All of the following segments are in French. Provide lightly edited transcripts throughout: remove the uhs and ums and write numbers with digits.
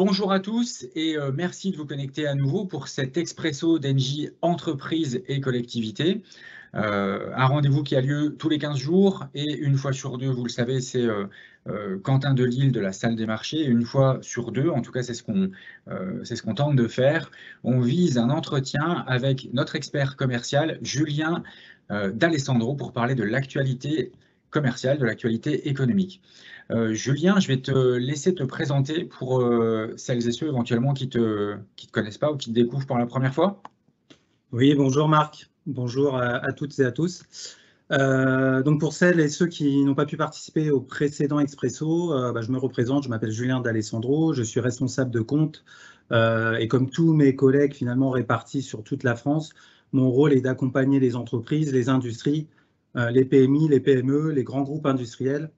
Bonjour à tous et merci de vous connecter à nouveau pour cet expresso d'Engie Entreprise et Collectivité. Un rendez-vous qui a lieu tous les 15 jours et une fois sur deux, vous le savez, c'est Quentin Delisle de la Salle des Marchés. Et une fois sur deux, en tout cas, c'est ce qu'on tente de faire. On vise un entretien avec notre expert commercial, Julien D'Alessandro, pour parler de l'actualité commerciale, de l'actualité économique. Julien, je vais te laisser te présenter pour celles et ceux éventuellement qui te connaissent pas ou qui te découvrent pour la première fois. Oui, bonjour Marc, bonjour à toutes et à tous. Donc pour celles et ceux qui n'ont pas pu participer au précédent Expresso, je me représente, je m'appelle Julien D'Alessandro, je suis responsable de compte et comme tous mes collègues finalement répartis sur toute la France, mon rôle est d'accompagner les entreprises, les industries, les PMI, les PME, les grands groupes industriels,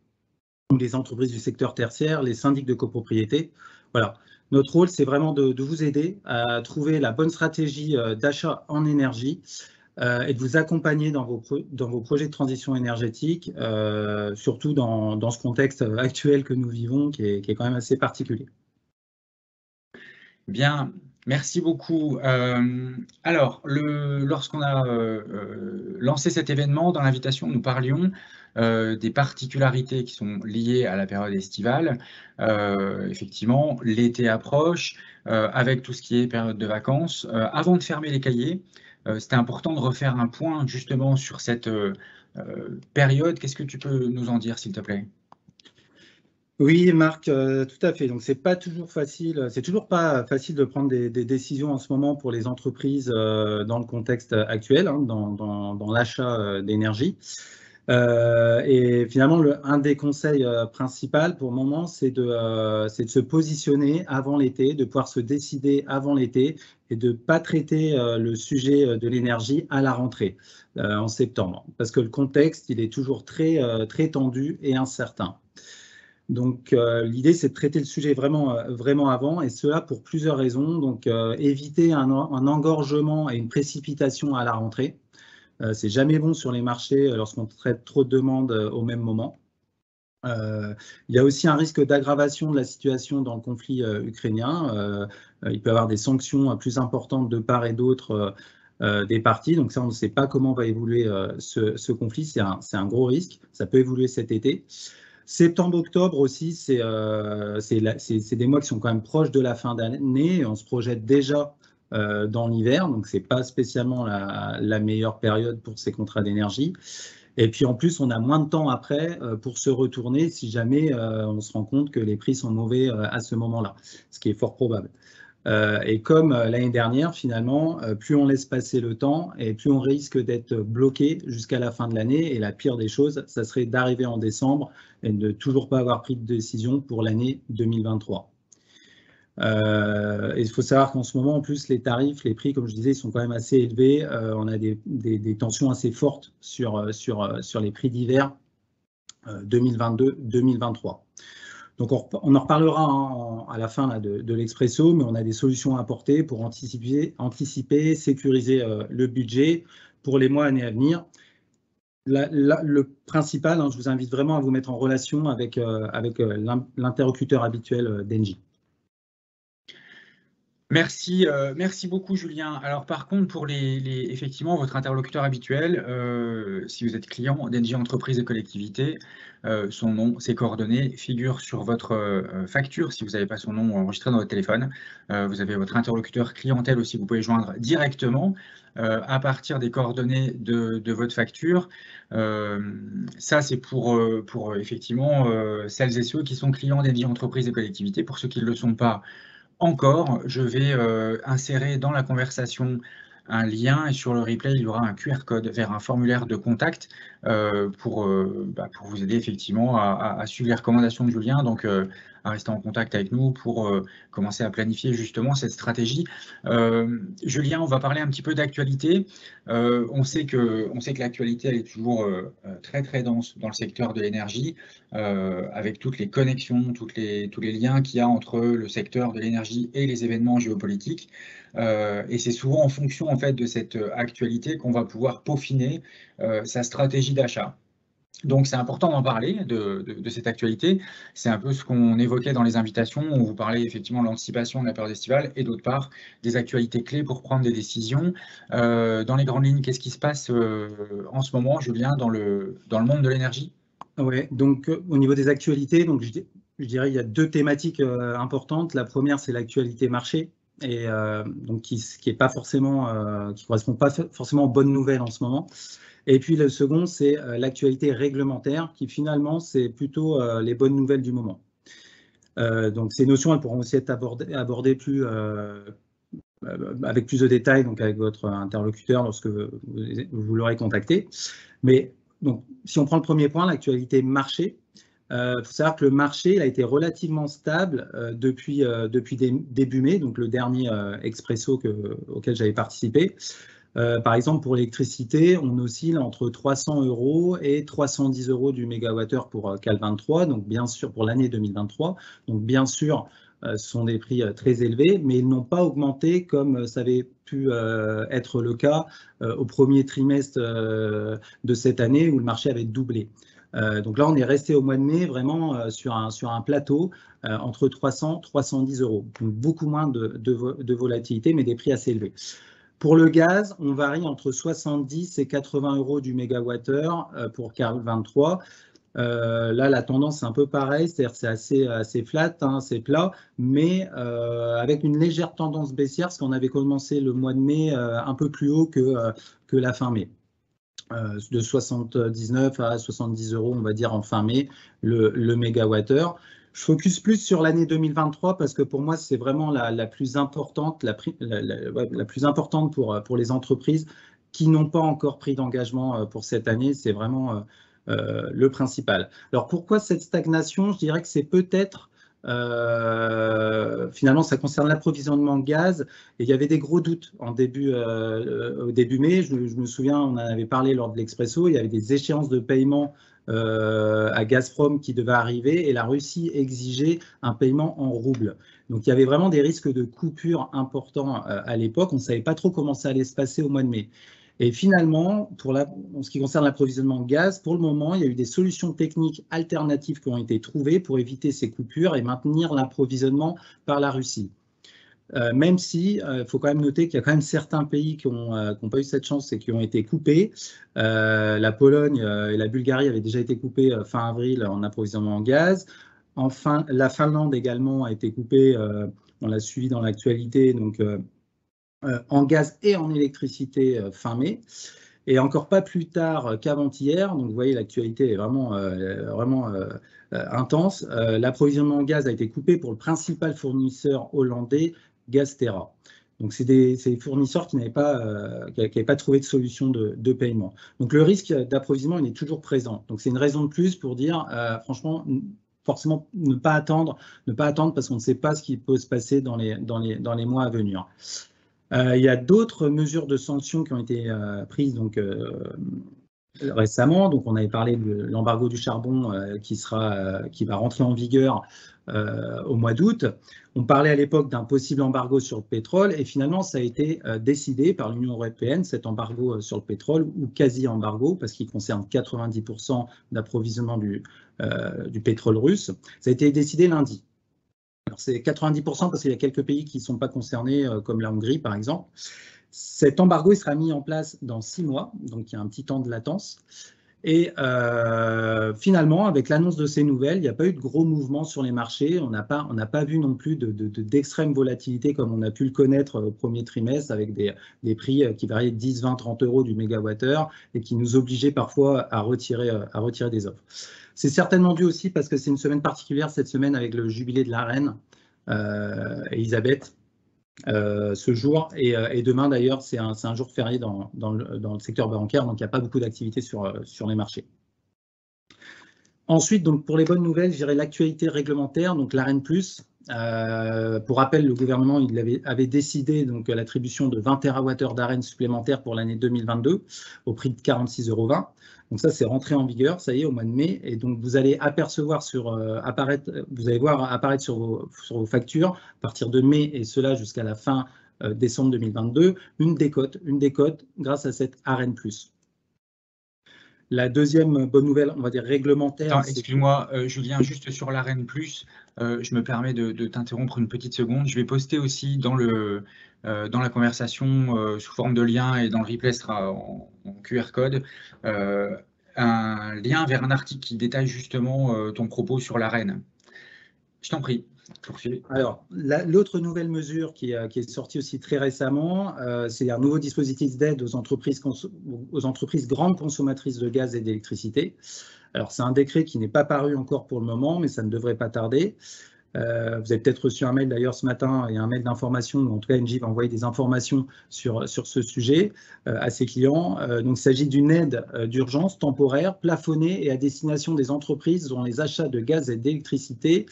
les entreprises du secteur tertiaire, les syndics de copropriété. Voilà. Notre rôle, c'est vraiment de vous aider à trouver la bonne stratégie d'achat en énergie et de vous accompagner dans vos projets de transition énergétique, surtout dans ce contexte actuel que nous vivons, qui est quand même assez particulier. Bien, merci beaucoup. Alors, lorsqu'on a lancé cet événement, dans l'invitation, nous parlions des particularités qui sont liées à la période estivale. Effectivement, l'été approche, avec tout ce qui est période de vacances. Avant de fermer les cahiers, c'était important de refaire un point justement sur cette période. Qu'est-ce que tu peux nous en dire, s'il te plaît ? Oui, Marc, tout à fait. Donc, c'est pas toujours facile. C'est toujours pas facile de prendre des décisions en ce moment pour les entreprises dans le contexte actuel, hein, dans l'achat d'énergie. Et finalement, un des conseils principaux pour le moment, c'est de se positionner avant l'été, de pouvoir se décider avant l'été et de ne pas traiter le sujet de l'énergie à la rentrée en septembre, parce que le contexte, il est toujours très tendu et incertain. Donc, l'idée, c'est de traiter le sujet vraiment avant, et cela pour plusieurs raisons. Donc, éviter un engorgement et une précipitation à la rentrée. C'est jamais bon sur les marchés lorsqu'on traite trop de demandes au même moment. Il y a aussi un risque d'aggravation de la situation dans le conflit ukrainien. Il peut y avoir des sanctions plus importantes de part et d'autre des parties. Donc ça, on ne sait pas comment va évoluer ce conflit. C'est un gros risque. Ça peut évoluer cet été. Septembre-octobre aussi, c'est des mois qui sont quand même proches de la fin d'année. On se projette déjà dans l'hiver, donc ce n'est pas spécialement la meilleure période pour ces contrats d'énergie. Et puis en plus, on a moins de temps après pour se retourner si jamais on se rend compte que les prix sont mauvais à ce moment-là, ce qui est fort probable. Et comme l'année dernière, finalement, plus on laisse passer le temps et plus on risque d'être bloqué jusqu'à la fin de l'année. Et la pire des choses, ça serait d'arriver en décembre et de ne toujours pas avoir pris de décision pour l'année 2023. Et il faut savoir qu'en ce moment, en plus, les tarifs, les prix, comme je disais, sont quand même assez élevés. On a des tensions assez fortes sur les prix d'hiver 2022-2023. Donc, on en reparlera à la fin là, de l'Expresso, mais on a des solutions à apporter pour anticiper, sécuriser le budget pour les mois, années à venir. Le principal, je vous invite vraiment à vous mettre en relation avec l'interlocuteur habituel d'Engie. Merci beaucoup Julien. Alors par contre, pour effectivement votre interlocuteur habituel, si vous êtes client d'Engie Entreprise et Collectivité, son nom, ses coordonnées figurent sur votre facture. Si vous n'avez pas son nom enregistré dans votre téléphone, vous avez votre interlocuteur clientèle aussi, vous pouvez joindre directement à partir des coordonnées de votre facture. Ça, c'est pour effectivement celles et ceux qui sont clients d'Engie Entreprise et Collectivité. Pour ceux qui ne le sont pas encore, je vais insérer dans la conversation un lien et sur le replay, il y aura un QR code vers un formulaire de contact pour vous aider effectivement à suivre les recommandations de Julien, donc à rester en contact avec nous pour commencer à planifier justement cette stratégie. Julien, on va parler un petit peu d'actualité. On sait que l'actualité elle est toujours très dense dans le secteur de l'énergie, avec toutes les connexions, tous les liens qu'il y a entre le secteur de l'énergie et les événements géopolitiques. Et c'est souvent en fonction en fait de cette actualité qu'on va pouvoir peaufiner sa stratégie d'achat. Donc, c'est important d'en parler de cette actualité. C'est un peu ce qu'on évoquait dans les invitations, où vous parlez effectivement de l'anticipation de la période estivale et d'autre part des actualités clés pour prendre des décisions. Dans les grandes lignes, qu'est-ce qui se passe en ce moment, Julien, dans le monde de l'énergie? Ouais, donc au niveau des actualités, donc je dirais il y a deux thématiques importantes. La première, c'est l'actualité marché, et donc qui est pas forcément, qui correspond pas forcément aux bonnes nouvelles en ce moment. Et puis le second, c'est l'actualité réglementaire, qui finalement, c'est plutôt les bonnes nouvelles du moment. Donc ces notions, elles pourront aussi être abordées plus, avec plus de détails, donc avec votre interlocuteur lorsque vous l'aurez contacté. Mais donc, si on prend le premier point, l'actualité marché, il faut savoir que le marché il a été relativement stable depuis début mai, donc le dernier Expresso auquel j'avais participé. Par exemple, pour l'électricité, on oscille entre 300 € et 310 € du mégawattheure pour Cal 23, donc bien sûr pour l'année 2023. Donc bien sûr, ce sont des prix très élevés, mais ils n'ont pas augmenté comme ça avait pu être le cas au premier trimestre de cette année où le marché avait doublé. Donc là, on est resté au mois de mai vraiment sur un plateau entre 300 et 310 €. Donc beaucoup moins de volatilité, mais des prix assez élevés. Pour le gaz, on varie entre 70 et 80 € du mégawattheure pour Cal 23. Là, la tendance est un peu pareille, c'est-à-dire c'est assez flat, hein, c'est plat, mais avec une légère tendance baissière, parce qu'on avait commencé le mois de mai un peu plus haut que la fin mai. De 79 à 70 €, on va dire, en fin mai, le mégawattheure. Je focus plus sur l'année 2023 parce que pour moi, c'est vraiment la plus importante, la plus importante pour les entreprises qui n'ont pas encore pris d'engagement pour cette année. C'est vraiment le principal. Alors, pourquoi cette stagnation? Je dirais que c'est peut-être finalement, ça concerne l'approvisionnement gaz. Et il y avait des gros doutes au début mai. Je me souviens, on en avait parlé lors de l'Expresso. Il y avait des échéances de paiement à Gazprom qui devaient arriver et la Russie exigeait un paiement en roubles. Donc il y avait vraiment des risques de coupure importants à l'époque. On ne savait pas trop comment ça allait se passer au mois de mai. Et finalement, en ce qui concerne l'approvisionnement en gaz, pour le moment, il y a eu des solutions techniques alternatives qui ont été trouvées pour éviter ces coupures et maintenir l'approvisionnement par la Russie. Même si, il faut quand même noter qu'il y a quand même certains pays qui n'ont pas eu cette chance et qui ont été coupés. La Pologne et la Bulgarie avaient déjà été coupées fin avril en approvisionnement en gaz. Enfin, la Finlande également a été coupée, on l'a suivi dans l'actualité, donc en gaz et en électricité fin mai. Et encore pas plus tard qu'avant-hier, donc vous voyez, l'actualité est vraiment intense. L'approvisionnement en gaz a été coupé pour le principal fournisseur hollandais, Gaztera. Donc c'est des fournisseurs qui n'avaient pas trouvé de solution de paiement. Donc le risque d'approvisionnement, il est toujours présent. Donc c'est une raison de plus pour dire, franchement, forcément ne pas attendre parce qu'on ne sait pas ce qui peut se passer dans les mois à venir. Il y a d'autres mesures de sanctions qui ont été prises donc, récemment. Donc, on avait parlé de l'embargo du charbon qui va rentrer en vigueur au mois d'août. On parlait à l'époque d'un possible embargo sur le pétrole et finalement, ça a été décidé par l'Union européenne, cet embargo sur le pétrole ou quasi-embargo parce qu'il concerne 90% d'approvisionnement du pétrole russe. Ça a été décidé lundi. C'est 90% parce qu'il y a quelques pays qui ne sont pas concernés, comme la Hongrie par exemple. Cet embargo il sera mis en place dans 6 mois, donc il y a un petit temps de latence. Et finalement, avec l'annonce de ces nouvelles, il n'y a pas eu de gros mouvements sur les marchés. On n'a pas vu non plus d'extrême volatilité comme on a pu le connaître au premier trimestre avec des prix qui variaient de 10, 20, 30 € du mégawattheure et qui nous obligeaient parfois à retirer des offres. C'est certainement dû aussi parce que c'est une semaine particulière cette semaine avec le jubilé de la reine Elisabeth ce jour. Et demain d'ailleurs, c'est un jour férié dans le secteur bancaire, donc il n'y a pas beaucoup d'activité sur les marchés. Ensuite, donc, pour les bonnes nouvelles, je dirais l'actualité réglementaire, donc l'AREN+. Pour rappel, le gouvernement avait décidé l'attribution de 20 TWh d'AREN supplémentaires pour l'année 2022 au prix de 46,20 €. Donc ça, c'est rentré en vigueur, ça y est, au mois de mai. Et donc, vous allez vous allez voir apparaître sur vos factures à partir de mai et cela jusqu'à la fin décembre 2022, une décote grâce à cette AREN+. La deuxième bonne nouvelle, on va dire réglementaire, Attends, excuse-moi, Julien, juste sur l'Arène Plus, je me permets de t'interrompre une petite seconde. Je vais poster aussi dans la conversation sous forme de lien et dans le replay sera en QR code un lien vers un article qui détaille justement ton propos sur l'Arène. Je t'en prie, poursuivez. Alors, l'autre nouvelle mesure qui est sortie aussi très récemment, c'est un nouveau dispositif d'aide aux entreprises grandes consommatrices de gaz et d'électricité. Alors, c'est un décret qui n'est pas paru encore pour le moment, mais ça ne devrait pas tarder. Vous avez peut-être reçu un mail d'ailleurs ce matin et un mail d'information, en tout cas Engie va envoyer des informations sur ce sujet à ses clients. Donc il s'agit d'une aide d'urgence temporaire, plafonnée et à destination des entreprises dont les achats de gaz et d'électricité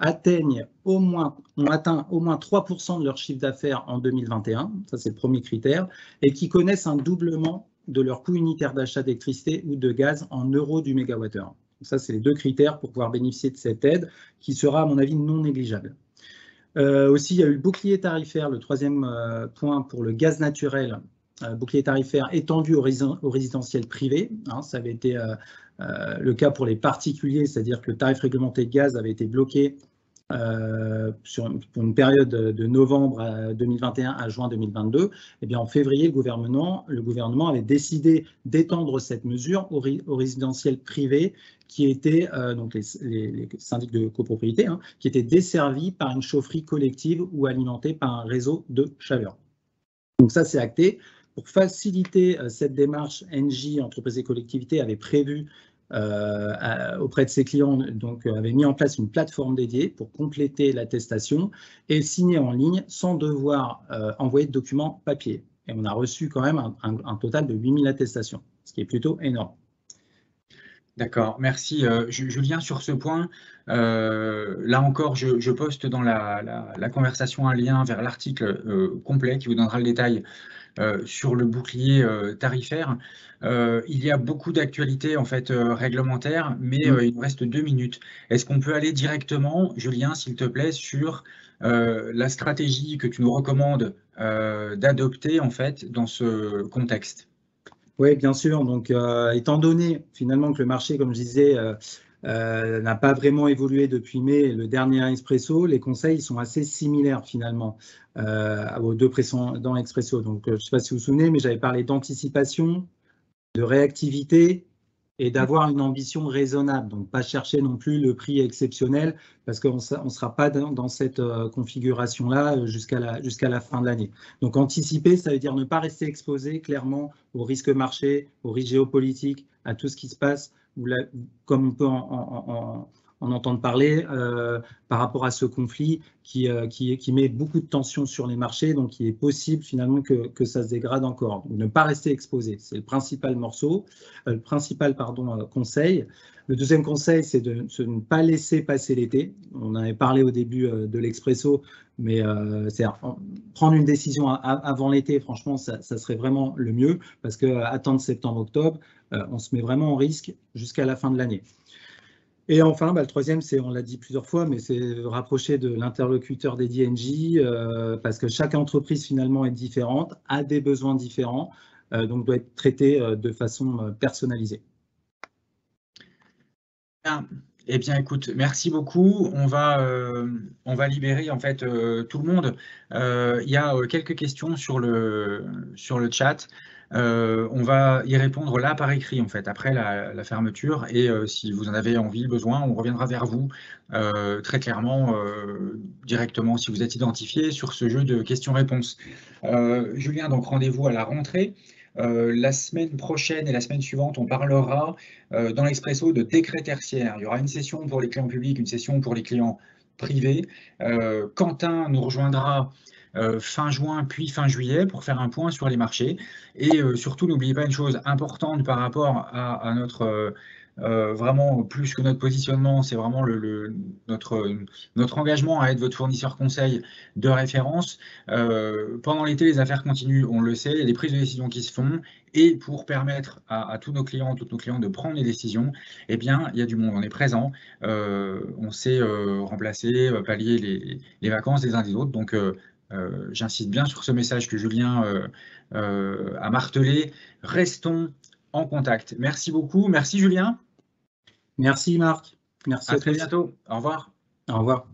ont atteint au moins 3% de leur chiffre d'affaires en 2021, ça c'est le premier critère, et qui connaissent un doublement de leur coût unitaire d'achat d'électricité ou de gaz en euros du mégawattheure. Ça, c'est les deux critères pour pouvoir bénéficier de cette aide qui sera, à mon avis, non négligeable. Aussi, il y a eu le bouclier tarifaire, le troisième point pour le gaz naturel, bouclier tarifaire étendu aux résidentiels privés. Hein, ça avait été le cas pour les particuliers, c'est-à-dire que le tarif réglementé de gaz avait été bloqué pour une période de novembre 2021 à juin 2022, eh bien en février, le gouvernement avait décidé d'étendre cette mesure aux résidentiels privés qui étaient, donc les syndics de copropriété, hein, qui étaient desservis par une chaufferie collective ou alimentés par un réseau de chaleur. Donc ça, c'est acté. Pour faciliter cette démarche, Engie, entreprises et collectivités, avait prévu auprès de ses clients, donc avait mis en place une plateforme dédiée pour compléter l'attestation et signer en ligne sans devoir envoyer de documents papier. Et on a reçu quand même un total de 8000 attestations, ce qui est plutôt énorme. D'accord, merci Julien sur ce point. Là encore, je poste dans la conversation un lien vers l'article complet qui vous donnera le détail sur le bouclier tarifaire. Il y a beaucoup d'actualités en fait réglementaires, mais il nous reste 2 minutes. Est-ce qu'on peut aller directement, Julien, s'il te plaît, sur la stratégie que tu nous recommandes d'adopter en fait dans ce contexte? Oui, bien sûr. Donc, étant donné finalement que le marché, comme je disais, n'a pas vraiment évolué depuis mai, le dernier Expresso, les conseils sont assez similaires finalement aux deux précédents Expresso. Donc, je ne sais pas si vous vous souvenez, mais j'avais parlé d'anticipation, de réactivité et d'avoir une ambition raisonnable. Donc, pas chercher non plus le prix exceptionnel parce qu'on ne sera pas dans cette configuration-là jusqu'à la fin de l'année. Donc, anticiper, ça veut dire ne pas rester exposé clairement aux risques marchés, aux risques géopolitiques, à tout ce qui se passe, comme on peut en entendre parler par rapport à ce conflit qui met beaucoup de tension sur les marchés, donc il est possible finalement que ça se dégrade encore. Donc, ne pas rester exposé, c'est le principal conseil. Le deuxième conseil, c'est de ne pas laisser passer l'été. On en avait parlé au début de l'Expresso, mais prendre une décision avant l'été, franchement, ça serait vraiment le mieux, parce qu'attendre septembre-octobre, on se met vraiment en risque jusqu'à la fin de l'année. Et enfin, le troisième, on l'a dit plusieurs fois, mais c'est rapprocher de l'interlocuteur dédié Engie, parce que chaque entreprise finalement est différente, a des besoins différents, donc doit être traitée de façon personnalisée. Bien. Eh bien, écoute, merci beaucoup. On va libérer en fait tout le monde. Il y a quelques questions sur le chat. On va y répondre là par écrit en fait après la fermeture et si vous en avez envie, besoin, on reviendra vers vous très clairement directement si vous êtes identifié sur ce jeu de questions-réponses. Julien, donc rendez-vous à la rentrée. La semaine prochaine et la semaine suivante, on parlera dans l'Expresso de décret tertiaire. Il y aura une session pour les clients publics, une session pour les clients privés. Quentin nous rejoindra fin juin puis fin juillet pour faire un point sur les marchés. Et surtout, n'oubliez pas une chose importante par rapport à notre... vraiment, plus que notre positionnement, c'est vraiment notre engagement à être votre fournisseur conseil de référence. Pendant l'été, les affaires continuent, on le sait, il y a des prises de décision qui se font. Et pour permettre à tous nos clients, toutes nos clients de prendre les décisions, eh bien, il y a du monde, on est présent. On sait remplacer, pallier les vacances des uns des autres. Donc, j'insiste bien sur ce message que Julien a martelé. Restons en contact. Merci beaucoup. Merci Julien. Merci Marc. Merci à très bientôt. Au revoir. Au revoir.